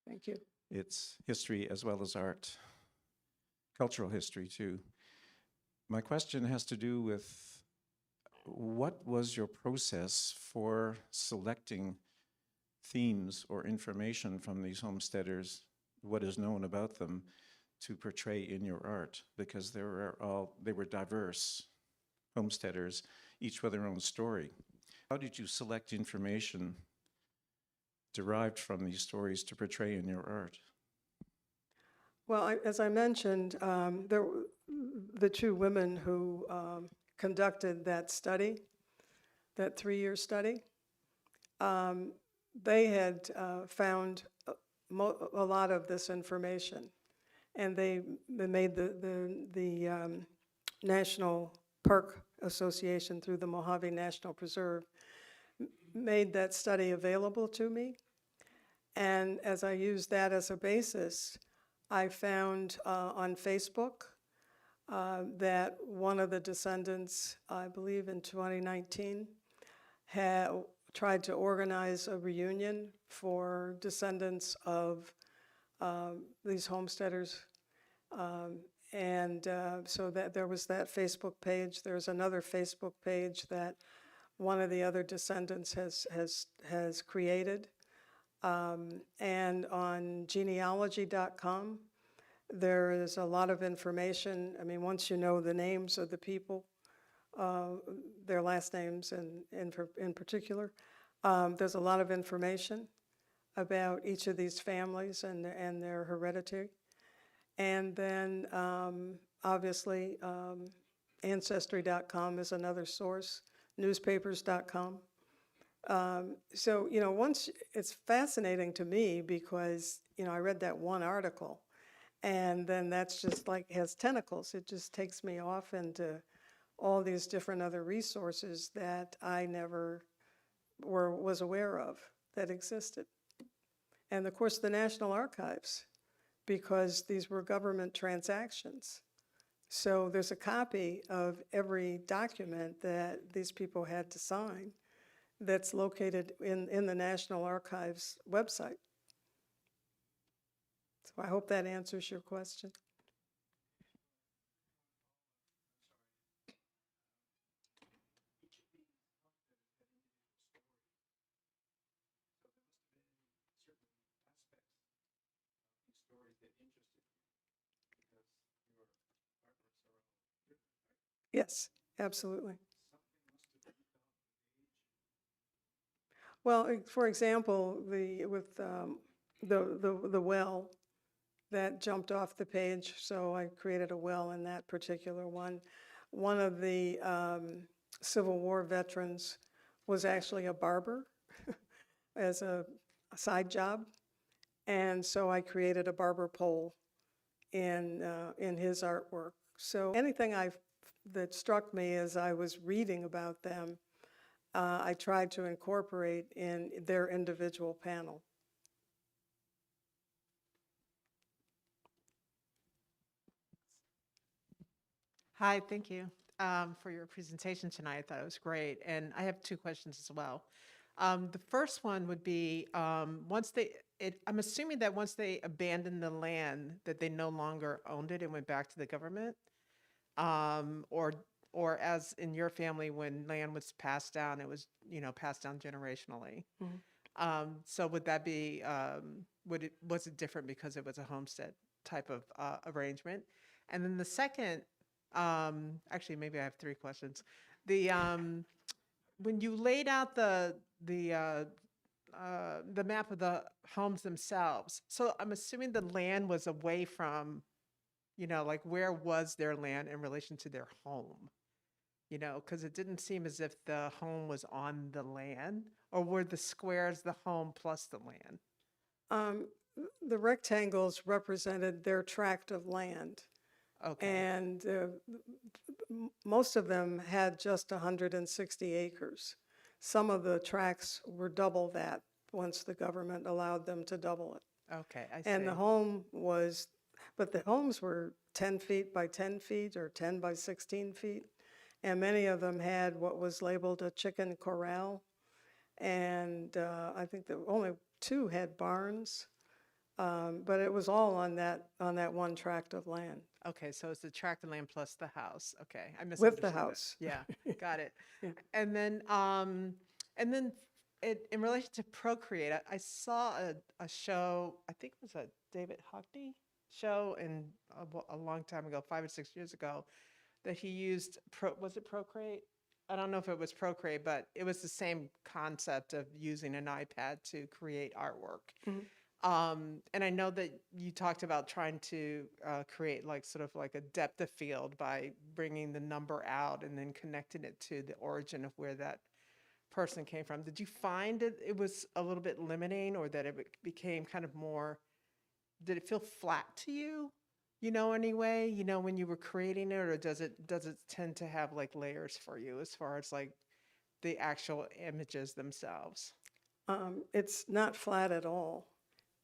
B: Thank you.
F: It's history as well as art, cultural history too. My question has to do with what was your process for selecting themes or information from these homesteaders, what is known about them, to portray in your art? Because they were diverse homesteaders, each with their own story. How did you select information derived from these stories to portray in your art?
B: Well, as I mentioned, the two women who conducted that study, that 3-year study, they had found a lot of this information, and they made the National Park Association through the Mojave National Preserve made that study available to me. And as I used that as a basis, I found on Facebook that one of the descendants, I believe in 2019, had tried to organize a reunion for descendants of these homesteaders. So that there was that Facebook page. There's another Facebook page that one of the other descendants has created. And on genealogy.com, there is a lot of information. I mean, once you know the names of the people, their last names in particular, there's a lot of information about each of these families and their heredity. And then obviously Ancestry.com is another source, newspapers.com. So, once it's fascinating to me because, I read that one article and then that's just like has tentacles. It just takes me off into all these different other resources that I never was aware of that existed. And of course, the National Archives, because these were government transactions. So there's a copy of every document that these people had to sign that's located in the National Archives website. So I hope that answers your question. Yes, absolutely. Well, for example, with the well that jumped off the page, so I created a well in that particular one. One of the Civil War veterans was actually a barber as a side job, and so I created a barber pole in his artwork. So anything that struck me as I was reading about them, I tried to incorporate in their individual panel.
G: Hi, thank you for your presentation tonight. I thought it was great. And I have 2 questions as well. The first one would be, I'm assuming that once they abandoned the land, that they no longer owned it and went back to the government? Or as in your family, when land was passed down, it was, passed down generationally.
B: Mm-hmm.
G: So would that be, was it different because it was a homestead type of arrangement? And then the second, actually, maybe I have 3 questions. When you laid out the map of the homes themselves, so I'm assuming the land was away from, like where was their land in relation to their home? Because it didn't seem as if the home was on the land, or were the squares the home plus the land?
B: The rectangles represented their tract of land.
G: Okay.
B: And most of them had just 160 acres. Some of the tracts were double that once the government allowed them to double it.
G: Okay, I see.
B: And the home was, but the homes were 10 feet by 10 feet or 10 by 16 feet. And many of them had what was labeled a chicken corral. And I think that only 2 had barns. But it was all on that one tract of land.
G: Okay, so it's the tract of land plus the house. Okay, I misunderstood
B: With the
G: it.
B: house.
G: Yeah, got it.
B: Yeah.
G: And then in relation to Procreate, I saw a show. I think it was a David Hockney show a long time ago, 5 or 6 years ago, that he used. Was it Procreate? I don't know if it was Procreate, but it was the same concept of using an iPad to create artwork.
B: Mhm.
G: And I know that you talked about trying to create like sort of like a depth of field by bringing the number out and then connecting it to the origin of where that person came from. Did you find it was a little bit limiting, or that it became kind of more, did it feel flat to you, anyway, when you were creating it, or does it tend to have like layers for you as far as like the actual images themselves?
B: It's not flat at all.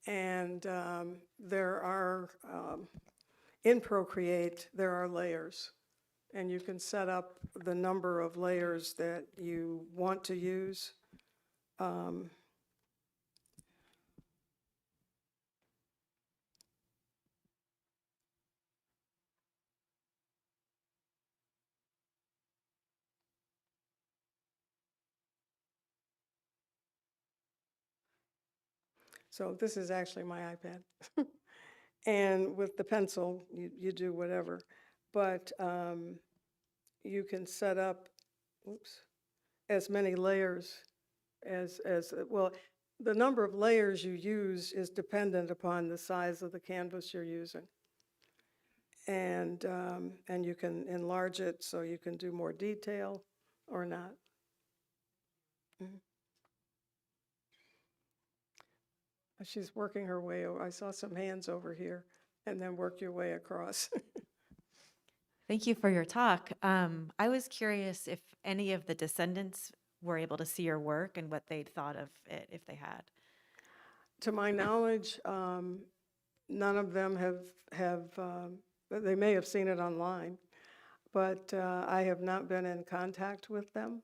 B: And there are, in Procreate, there are layers. And you can set up the number of layers that you want to use. So this is actually my iPad. And with the pencil, you do whatever. But you can set up, as many layers well, the number of layers you use is dependent upon the size of the canvas you're using. And you can enlarge it so you can do more detail or not. Mhm. She's working her way over. I saw some hands over here, and then work your way across.
H: Thank you for your talk. I was curious if any of the descendants were able to see your work and what they'd thought of it, if they had.
B: To my knowledge, none of them have they may have seen it online, but I have not been in contact with them.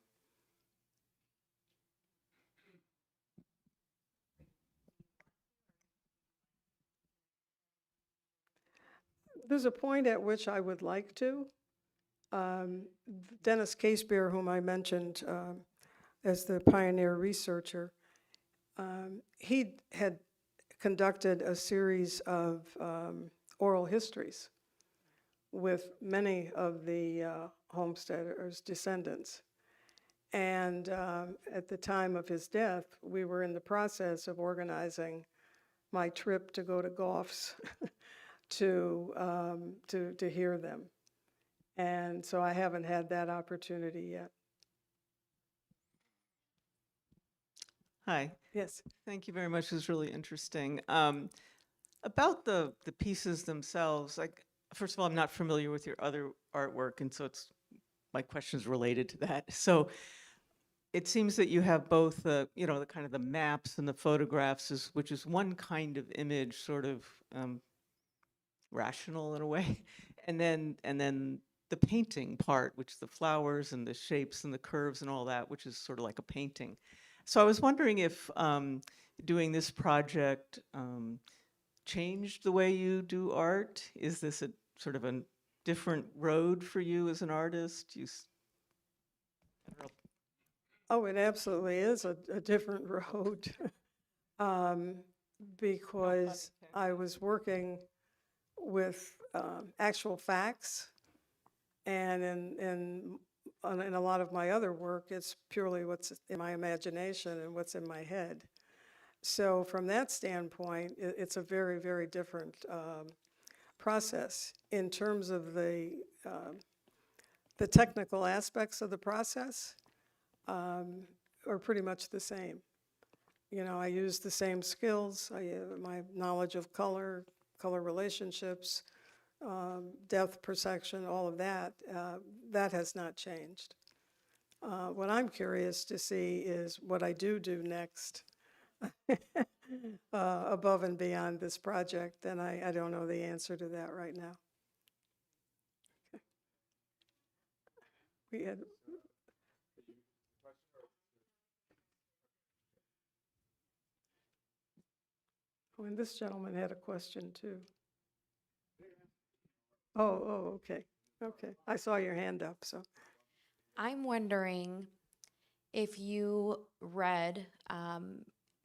B: There's a point at which I would like to. Dennis Casebeer, whom I mentioned as the pioneer researcher, he had conducted a series of oral histories with many of the homesteaders' descendants. And at the time of his death, we were in the process of organizing my trip to go to Goff's to hear them. And so I haven't had that opportunity yet.
I: Hi,
B: Yes.
I: thank you very much. It was really interesting. About the pieces themselves, like, first of all, I'm not familiar with your other artwork, and so my question's related to that. So it seems that you have both the kind of the maps and the photographs, which is one kind of image, sort of rational in a way, and then the painting part, which is the flowers and the shapes and the curves and all that, which is sort of like a painting. So I was wondering if doing this project changed the way you do art. Is this a sort of a different road for you as an artist? I don't know.
B: Oh, it absolutely is a different road. Because I was working with actual facts, and in a lot of my other work, it's purely what's in my imagination and what's in my head. So from that standpoint, it's a very, very different process. In terms of the technical aspects of the process, are pretty much the same. I use the same skills. My knowledge of color relationships, depth perception, all of that, that has not changed. What I'm curious to see is what I do next above and beyond this project, and I don't know the answer to that right now. Okay. We had. Oh, and this gentleman had a question too. Oh, okay. Okay. I saw your hand up, so.
J: I'm wondering if you read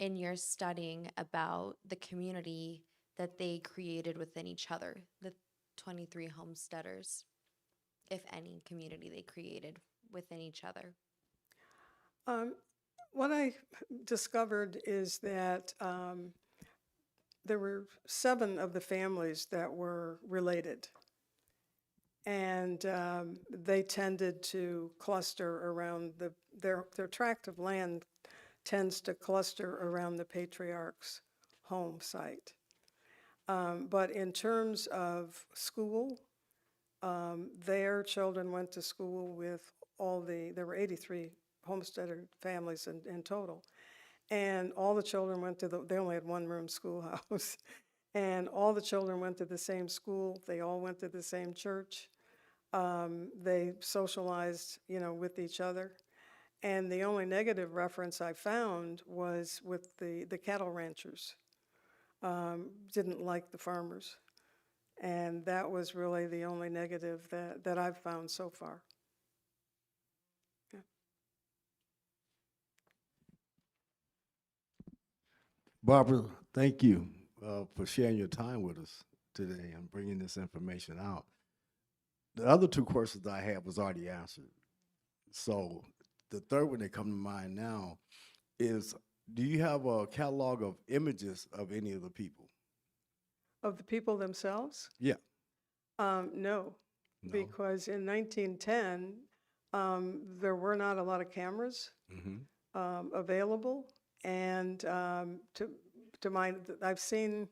J: in your studying about the community that they created within each other, the 23 homesteaders, if any community they created within each other.
B: What I discovered is that there were 7 of the families that were related. And they tended to cluster around their tract of land tends to cluster around the patriarch's home site. But in terms of school, their children went to school with there were 83 homesteader families in total. And all the children went to they only had one-room schoolhouse. And all the children went to the same school. They all went to the same church. They socialized, with each other. And the only negative reference I found was with the cattle ranchers. Didn't like the farmers. And that was really the only negative that I've found so far. Yeah.
K: Barbara, thank you for sharing your time with us today and bringing this information out. The other 2 questions I had was already answered. So the third one that come to mind now is, do you have a catalog of images of any of the people?
B: Of the people themselves?
K: Yeah.
B: No,
K: No.
B: because in 1910, there were not a lot of cameras available. And I've seen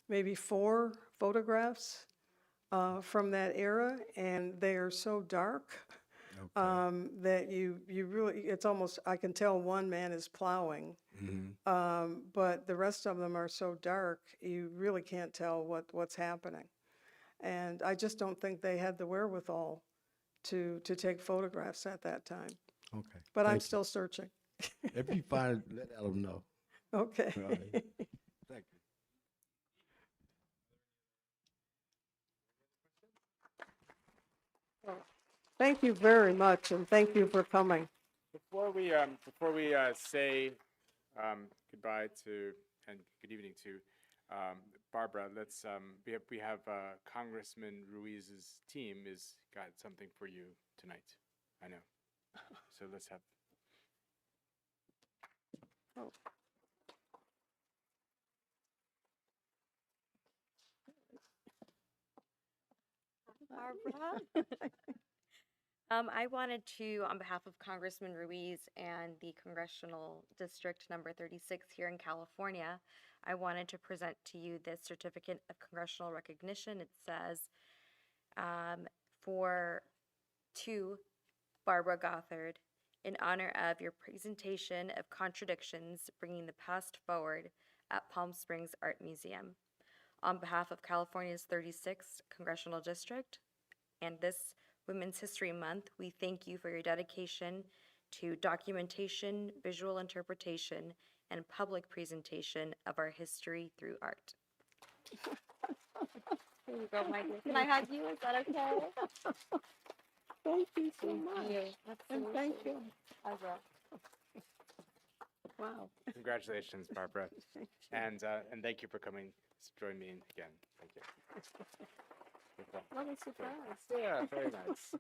B: maybe 4 photographs from that era, and they are so dark that you really, it's almost, I can tell one man is plowing, but the rest of them are so dark, you really can't tell what's happening. And I just don't think they had the wherewithal to take photographs at that time.
K: Okay.
B: But I'm
K: Thank you.
B: still searching.
K: If you find it, let Adam know.
B: Okay.
K: All right. Thank you.
B: Thank you very much, and thank you for coming.
A: Before we say goodbye to and good evening to Barbara, let's we have Congressman Ruiz's team is got something for you tonight. I know, so let's have.
B: Oh.
L: Barbara. I wanted to, on behalf of Congressman Ruiz and the Congressional District number 36 here in California, I wanted to present to you this certificate of congressional recognition. It says, to Barbara Gothard, in honor of your presentation of Contradictions, Bringing the Past Forward at Palm Springs Art Museum. On behalf of California's 36th Congressional District and this Women's History Month, we thank you for your dedication to documentation, visual interpretation, and public presentation of our history through art. Here you go, my dear. Can I hug you? Is that okay?
B: Thank you so
L: Thank
B: much.
L: you.
B: And thank you.
L: I will.
B: Wow.
A: Congratulations, Barbara, and thank you for coming to join me again. Thank you.
L: What a surprise.
A: Yeah, very nice.